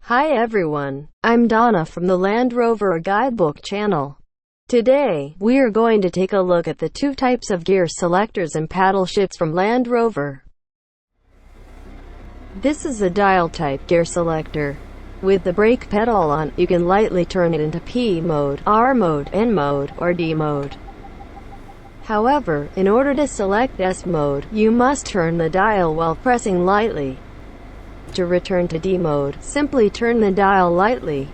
Hi everyone, I'm Donna from the Land Rover Guidebook channel. Today, we are going to take a look at the two types of gear selectors and paddle shifts from Land Rover. This is a dial type gear selector. With the brake pedal on, you can lightly turn it into P mode, R mode, N mode, or D mode. However, in order to select S mode, you must turn the dial while pressing lightly. To return to D mode, simply turn the dial lightly.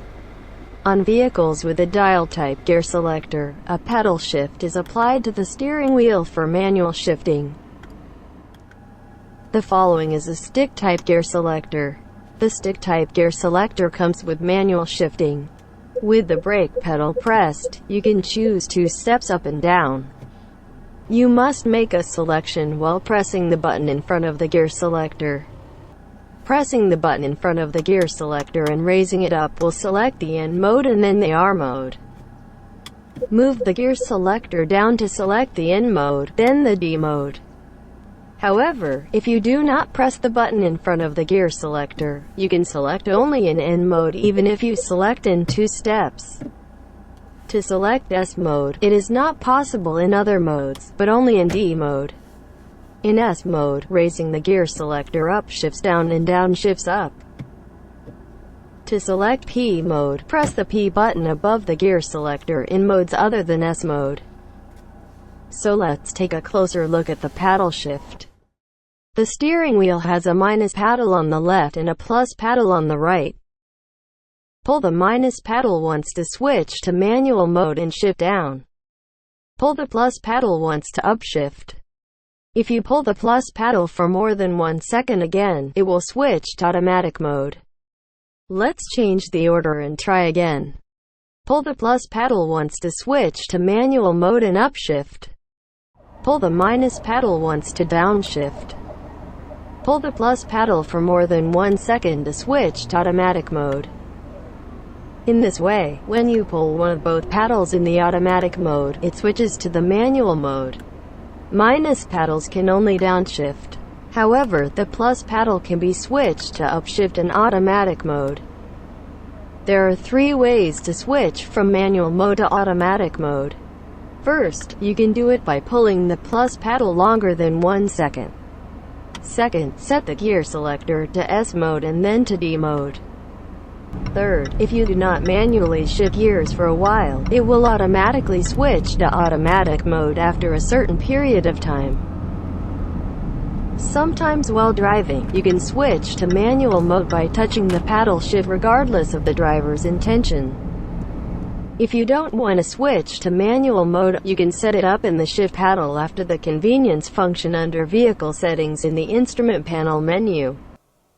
On vehicles with a dial type gear selector, a pedal shift is applied to the steering wheel for manual shifting. The following is a stick type gear selector. The stick type gear selector comes with manual shifting. With the brake pedal pressed, you can choose 2 steps up and down. You must make a selection while pressing the button in front of the gear selector. Pressing the button in front of the gear selector and raising it up will select the N mode and then the R mode. Move the gear selector down to select the N mode, then the D mode. However, if you do not press the button in front of the gear selector, you can select only in N mode even if you select in 2 steps. To select S mode, it is not possible in other modes, but only in D mode. In S mode, raising the gear selector up shifts down and down shifts up. To select P mode, press the P button above the gear selector in modes other than S mode. So let's take a closer look at the paddle shift. The steering wheel has a minus paddle on the left and a plus paddle on the right. Pull the minus paddle once to switch to manual mode and shift down. Pull the plus paddle once to upshift. If you pull the plus paddle for more than 1 second again, it will switch to automatic mode. Let's change the order and try again. Pull the plus paddle once to switch to manual mode and upshift. Pull the minus paddle once to downshift. Pull the plus paddle for more than 1 second to switch to automatic mode. In this way, when you pull one of both paddles in the automatic mode, it switches to the manual mode. Minus paddles can only downshift. However, the plus paddle can be switched to upshift and automatic mode. There are 3 ways to switch from manual mode to automatic mode. First, you can do it by pulling the plus paddle longer than 1 second. Second, set the gear selector to S mode and then to D mode. Third, if you do not manually shift gears for a while, it will automatically switch to automatic mode after a certain period of time. Sometimes while driving, you can switch to manual mode by touching the paddle shift regardless of the driver's intention. If you don't want to switch to manual mode, you can set it up in the shift paddle after the convenience function under Vehicle Settings in the Instrument Panel menu.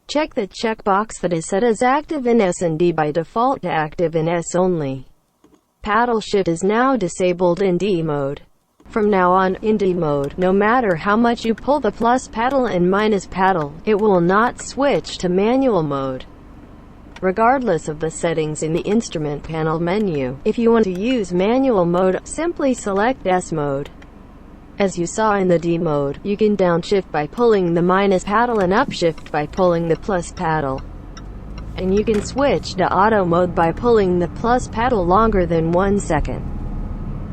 Check the checkbox that is set as active in S and D by default to active in S only. Paddle shift is now disabled in D mode. From now on, in D mode, no matter how much you pull the plus paddle and minus paddle, it will not switch to manual mode, regardless of the settings in the Instrument Panel menu. If you want to use manual mode, simply select S mode. As you saw in the D mode, you can downshift by pulling the minus paddle and upshift by pulling the plus paddle. And you can switch to auto mode by pulling the plus paddle longer than 1 second.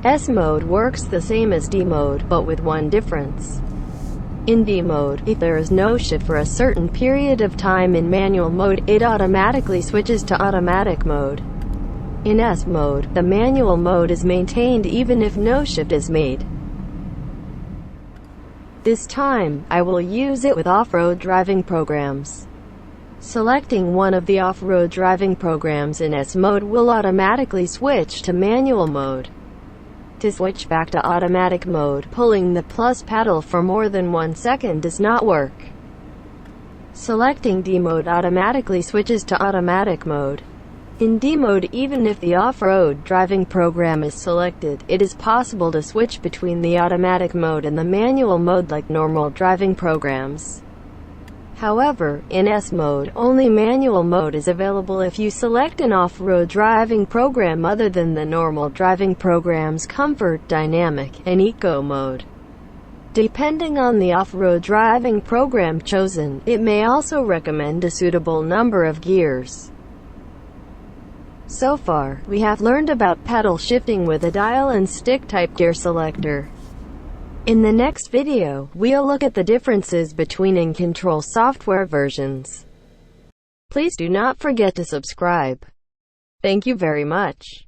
S mode works the same as D mode, but with one difference. In D mode, if there is no shift for a certain period of time in manual mode, it automatically switches to automatic mode. In S mode, the manual mode is maintained even if no shift is made. This time, I will use it with off-road driving programs. Selecting one of the off-road driving programs in S mode will automatically switch to manual mode. To switch back to automatic mode, pulling the plus paddle for more than 1 second does not work. Selecting D mode automatically switches to automatic mode. In D mode, even if the off-road driving program is selected, it is possible to switch between the automatic mode and the manual mode like normal driving programs. However, in S mode, only manual mode is available if you select an off-road driving program other than the normal driving programs Comfort, Dynamic, and Eco mode. Depending on the off-road driving program chosen, it may also recommend a suitable number of gears. So far, we have learned about pedal shifting with a dial and stick-type gear selector. In the next video, we'll look at the differences between in-control software versions. Please do not forget to subscribe. Thank you very much.